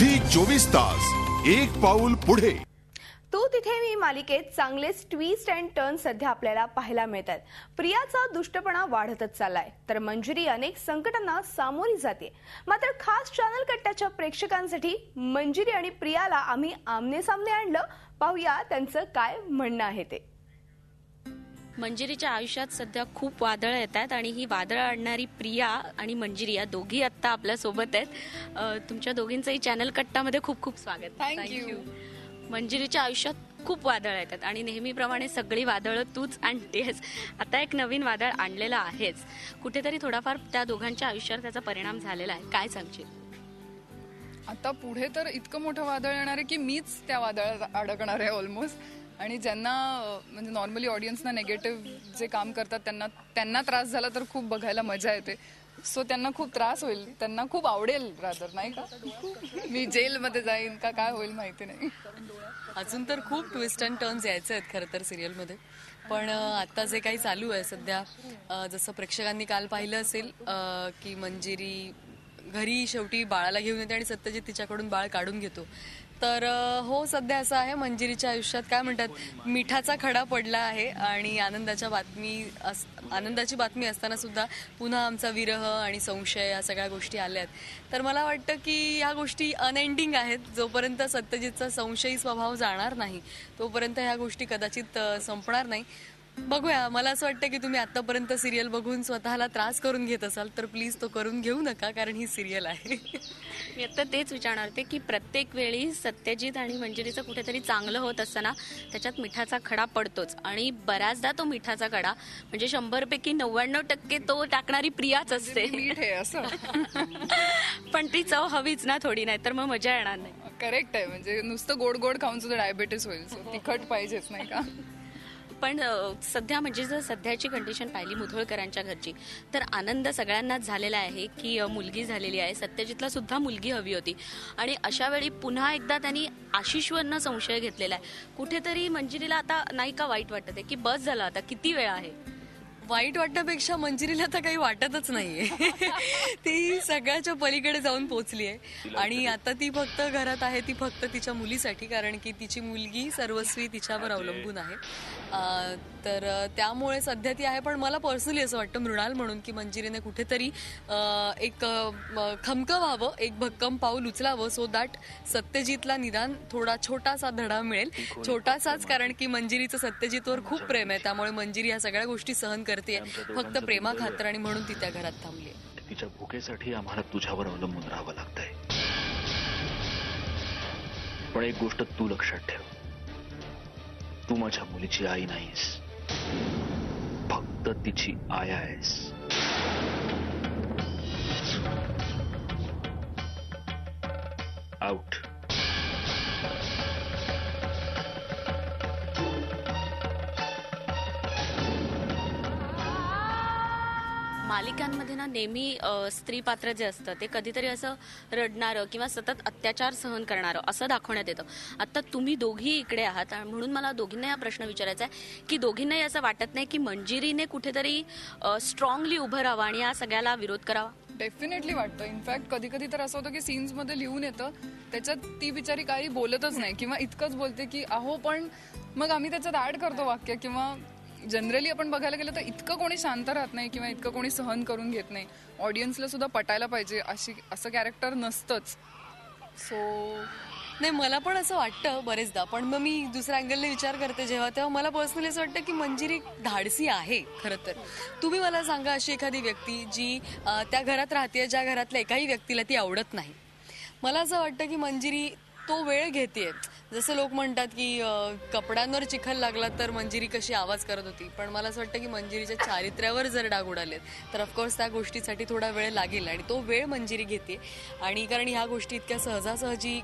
Zee 24 तास एक पाऊल पुढे. तू तिथे मी मालिकेत चांगलेच ट्विस्ट अँड टर्न सध्या आपल्याला पाहायला मिळतात. प्रियाचा दुष्टपणा वाढतच चाललाय तर मंजिरी अनेक संकटांना सामोरी जाते. मात्र खास चॅनल कट्ट्याच्या प्रेक्षकांसाठी मंजिरी आणि प्रियाला आम्ही आमने सामने आणलं. पाहूया त्यांचं काय म्हणणं आहे ते. मंजिरीच्या आयुष्यात सध्या खूप वादळं येत आहेत आणि ही वादळं आणणारी प्रिया आणि मंजिरी या दोघी आत्ता आपल्या सोबत आहेत. तुमच्या दोघींचंही चॅनल कट्टामध्ये खूप खूप स्वागत. थँक्यू. मंजिरीच्या आयुष्यात खूप वादळं येतात आणि नेहमीप्रमाणे सगळी वादळं तूच आणतेस. आता एक नवीन वादळ आणलेलं आहेच. कुठेतरी थोडाफार त्या दोघांच्या आयुष्यावर त्याचा परिणाम झालेला आहे. काय सांगशील? आता पुढे तर इतकं मोठं वादळ येणार आहे की मीच त्या वादळात अडकणार आहे ऑलमोस्ट. आणि ज्यांना म्हणजे नॉर्मली ऑडियन्सना नेगेटिव्ह जे काम करतात त्यांना त्रास झाला तर खूप बघायला मजा येते. सो त्यांना खूप त्रास होईल, त्यांना खूप आवडेल रादर, नाही का? मी जेलमध्ये जाईन का काय होईल माहिती नाही. अजून तर खूप ट्विस्ट अँड टर्न्स यायचे आहेत खरं तर सिरियलमध्ये. पण आता जे काही चालू आहे सध्या, जसं प्रेक्षकांनी काल पाहिलं असेल की मंजिरी घरी शेवटी बाळाला घेऊन येते आणि सत्यजित तिच्याकडून बाळ काढून घेतो. तर हो, सध्या असं आहे मंजिरीच्या आयुष्यात काय म्हणतात मिठाचा खडा पडला आहे आणि आनंदाची बातमी असताना सुद्धा पुन्हा आमचा विरह आणि संशय या सगळ्या गोष्टी आल्यात. तर मला वाटतं की ह्या गोष्टी अनएंडिंग आहेत. जोपर्यंत सत्यजितचा संशयी स्वभाव जाणार नाही तोपर्यंत ह्या गोष्टी कदाचित संपणार नाही. बघूया. मला असं वाटतं की तुम्ही आतापर्यंत सिरियल बघून स्वतःला त्रास करून घेत असाल तर प्लीज तो करून घेऊ नका, कारण ही सिरियल आहे. मी आता तेच विचारणार होते की प्रत्येक वेळी सत्यजित आणि मंजिरीचं कुठेतरी चांगलं होत असताना त्याच्यात मिठाचा खडा पडतोच आणि बऱ्याचदा तो मिठाचा खडा म्हणजे 100 पैकी 99% तो टाकणारी प्रियाच असते. मीठ आहे असं. पण ती चव हवीच ना थोडी, नाही तर मग मजा येणार नाही. करेक्ट आहे. म्हणजे नुसतं गोड गोड खाऊन सुद्धा डायबिटीस होईल. सो तिखट पाहिजेच, नाही का? पण सध्या म्हणजे जर सध्याची कंडिशन पाहिली मुधोळकरांच्या घरची तर आनंद सगळ्यांनाच झालेला आहे की मुलगी झालेली आहे. सत्यजितला सुद्धा मुलगी हवी होती आणि अशा वेळी पुन्हा एकदा त्यांनी आशिषवरनं संशय घेतलेला आहे. कुठेतरी मंजिरीला आता नाही का वाईट वाटत आहे की बस झालं आता किती वेळा आहे? वाईट वाटण्यापेक्षा मंजिरीला तर काही वाटतच नाहीये. ती सगळ्याच्या पलीकडे जाऊन पोहोचली आहे आणि आता ती फक्त घरात आहे, ती फक्त तिच्या मुलीसाठी, कारण की तिची मुलगी सर्वस्वी तिच्यावर अवलंबून आहे. तर त्यामुळे सध्या ती आहे. पण मला पर्सनली असं वाटतं मृणाल म्हणून की मंजिरीने कुठेतरी एक खमकं व्हावं, एक भक्कम पाऊल उचलावं सो दॅट सत्यजितला निदान थोडा छोटासा धडा मिळेल. छोटासाच, कारण की मंजिरीचं सत्यजितवर खूप प्रेम आहे. त्यामुळे मंजिरी या सगळ्या गोष्टी सहन करते फक्त प्रेमा खातर आणि म्हणून ती त्या घरात थांबली. तिच्या भुकेसाठी आम्हाला तुझ्यावर अवलंबून राहावं लागतंय. पण एक गोष्ट तू लक्षात ठेव, तू माझ्या मुलीची आई नाहीस, फक्त तिची आया आहेस. आउट. मालिकांमध्ये ना नेहमी स्त्री पात्र जे असतं ते कधीतरी असं रडणारं किंवा सतत अत्याचार सहन करणारं असं दाखवण्यात येतं. आता तुम्ही दोघी इकडे आहात म्हणून मला दोघींना हा प्रश्न विचारायचा आहे की दोघींनाही असं वाटत नाही की मंजिरीने कुठेतरी स्ट्रॉंगली उभं राहावं आणि या सगळ्याला विरोध करावा? डेफिनेटली वाटतं. इनफॅक्ट कधी कधी तर असं होतं की सीन्स मध्ये लिहून येतं त्याच्यात ती बिचारी काही बोलतच नाही किंवा इतकंच बोलते की अहो, पण मग आम्ही त्याच्यात ऍड करतो वाक्य. किंवा जनरली आपण बघायला गेलं तर इतकं कोणी शांत राहत नाही किंवा इतकं कोणी सहन करून घेत नाही. ऑडियन्सला सुद्धा पटायला पाहिजे असं कॅरेक्टर नसतंच. सो नाही, मला पण असं वाटतं बरेचदा. पण मग मी दुसऱ्या अँगलने विचार करते तेव्हा मला पर्सनली असं वाटतं की मंजिरी धाडसी आहे खरं तर. तुम्ही मला सांगा अशी एखादी व्यक्ती जी त्या घरात राहते ज्या घरातल्या एकाही व्यक्तीला ती आवडत नाही. मला असं वाटतं की मंजिरी तो वेळ घेतेय. जसं लोक म्हणतात की कपड्यांवर चिखल लागला तर मंजिरी कशी आवाज करत होती, पण मला असं वाटतं की मंजिरीच्या चारित्र्यावर जर डाग उडालेत तर ऑफकोर्स त्या गोष्टीसाठी थोडा वेळ लागेल आणि तो वेळ मंजिरी घेते. आणि कारण ह्या गोष्टी इतक्या सहजासहजी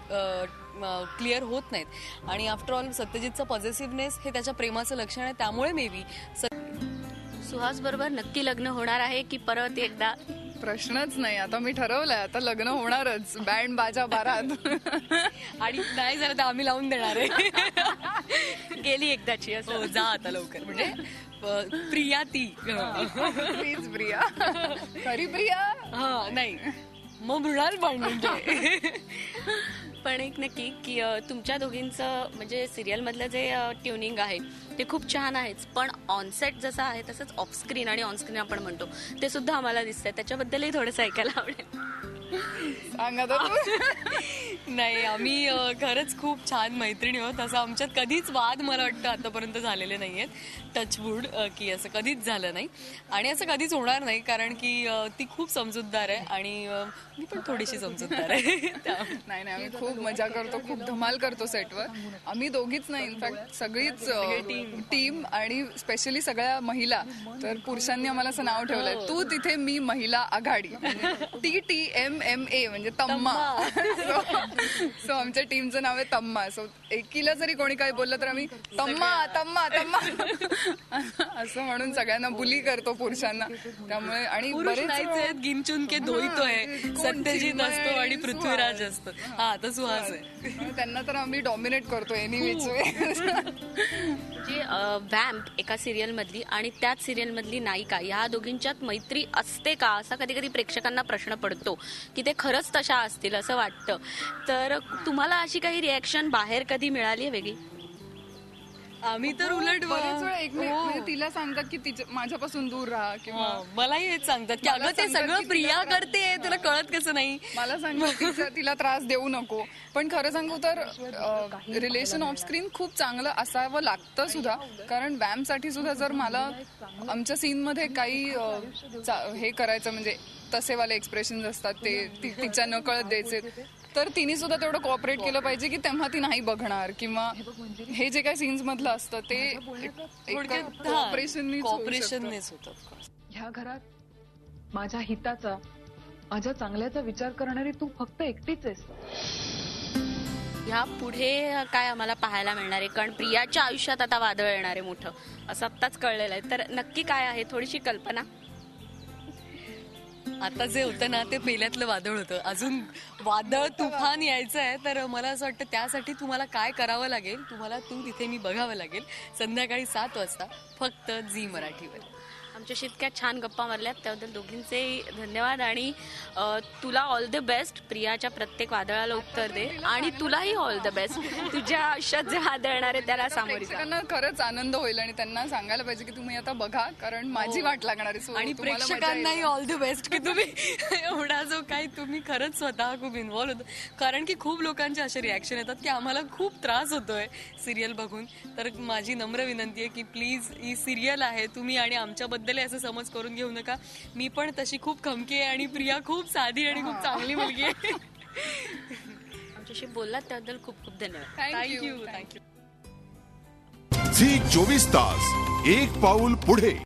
क्लिअर होत नाहीत आणि आफ्टर ऑल सत्यजितचं पॉझिटिव्हनेस हे त्याच्या प्रेमाचं लक्षण आहे. त्यामुळे मे बी सुहास बरोबर नक्की लग्न होणार आहे की परत एकदा? प्रश्नच नाही. आता मी ठरवलंय, आता लग्न होणारच. बँड बाजा बारात. आणि नाही झालं तर आम्ही लावून देणार आहे. गेली एकदाची असं. जा आता लवकर. म्हणजे प्रिया ती प्लीज प्रिया. खरी प्रिया हा नाही, मग मृणाल पण म्हणजे पण एक नक्की की तुमच्या दोघींचं म्हणजे सिरियल मधलं जे ट्युनिंग आहे ते खूप छान आहेच, पण ऑनसेट जसं आहे तसंच ऑफस्क्रीन आणि ऑनस्क्रीन आपण म्हणतो ते सुद्धा आम्हाला दिसतंय, त्याच्याबद्दलही थोडंसं ऐकायला आवडेल. सांगा तर तू. नाही, आम्ही खरंच खूप छान मैत्रिणी आहोत. असं आमच्यात कधीच वाद मला वाटतं आतापर्यंत झालेले नाही आहेत. टचवूड की असं कधीच झालं नाही आणि असं कधीच होणार नाही, कारण की ती खूप समजूतदार आहे आणि मी पण थोडीशी समजूतदार आहे. नाही नाही, आम्ही खूप मजा करतो, खूप धमाल करतो सेटवर. आम्ही दोघीच नाही, इनफॅक्ट सगळीच टीम आणि स्पेशली सगळ्या महिला. तर पुरुषांनी आम्हाला असं नाव ठेवलंय, तू तिथे मी महिला आघाडी, TTMMA म्हणजे तम्मा. सो आमच्या टीमचं नाव आहे तम्मा. सो एकीला जरी कोणी काही बोललं तर आम्ही तम्मा तम्मा तम्मा असं म्हणून सगळ्यांना बुली करतो पुरुषांना. त्यामुळे आणि पुरुष बरेच नाहीच आहेत, गिनचून के दोहितोय, सत्यजित असतो आणि पृथ्वीराज असतो. हा, आता सुहास आहे. त्यांना तर आम्ही डॉमिनेट करतो एनिवेज. म्हणजे वॅम्प एका सिरियल मधली आणि त्याच सिरियल मधली नायिका, या दोघींच्यात मैत्री असते का असा कधी कधी प्रेक्षकांना प्रश्न पडतो की ते खरंच तशा असतील असं वाटतं. तर तुम्हाला अशी काही रिॲक्शन बाहेर कधी मिळाली आहे वेगळी? आम्ही तर उलट बरेच वेळा म्हणजे तिला सांगतात की माझ्यापासून दूर राहा किंवा मलाही हेच सांगतात की अगं ते सगळं प्रिया करते, तुला कळत कसं नाही. मला सांगतात तिला त्रास देऊ नको. पण खरं सांगू तर रिलेशन ऑफ स्क्रीन खूप चांगलं असावं लागतं सुद्धा, कारण वॅमसाठी सुद्धा जर मला आमच्या सीनमध्ये काही हे करायचं म्हणजे तसेवाले एक्सप्रेशन असतात ते तिच्या नकळत द्यायचे, तर तिने सुद्धा तेवढं कोऑपरेट केलं पाहिजे की तेव्हा ती नाही बघणार, किंवा हे जे काही सीन्स मधलं असतं ते कॉपरेशननेच होतं. ह्या घरात माझ्या हिताचा, माझ्या चांगल्याचा विचार करणारी तू फक्त एकटीच आहेस. ह्या पुढे काय आम्हाला पाहायला मिळणार आहे? कारण प्रियाच्या आयुष्यात आता वादळ येणार आहे मोठं, असं आत्ताच कळलेलं आहे. तर नक्की काय आहे, थोडीशी कल्पना? आता जे होतं ना ते पहिल्यातलं वादळ होतं, अजून वादळ तुफान यायचं आहे. तर मला असं वाटतं त्यासाठी तुम्हाला काय करावं लागेल, तुम्हाला तू तिथे मी बघावं लागेल संध्याकाळी 7 वाजता फक्त झी मराठीवर. आमच्याशी इतक्या छान गप्पा मारल्यात त्याबद्दल दोघींचे धन्यवाद आणि तुला ऑल द बेस्ट. प्रियाच्या प्रत्येक वादळाला उत्तर दे आणि तुलाही ऑल द बेस्ट. तुझ्या आयुष्यात जे वादळ येणार आहे त्याला सामोरे जा. प्रेक्षकांना खरंच आनंद होईल आणि त्यांना सांगायला पाहिजे की तुम्ही आता बघा, कारण माझी वाट लागणार आहे. आणि प्रेक्षकांनाही ऑल द बेस्ट की तुम्ही एवढा जो काही तुम्ही खरंच स्वतः खूप इन्व्हॉल्व होतो, कारण की खूप लोकांचे असे रिॲक्शन येतात की आम्हाला खूप त्रास होतोय सिरियल बघून. तर माझी नम्र विनंती आहे की प्लीज ही सिरियल आहे, तुम्ही आणि आमच्याबद्दल असं समज करून घेऊ नका. मी पण तशी खूप खमकी आहे आणि प्रिया खूप साधी आणि खूप चांगली मुलगी आहे. आमच्याशी बोललात त्याबद्दल खूप खूप धन्यवाद. थँक्यू. झी 24 तास एक पाऊल पुढे.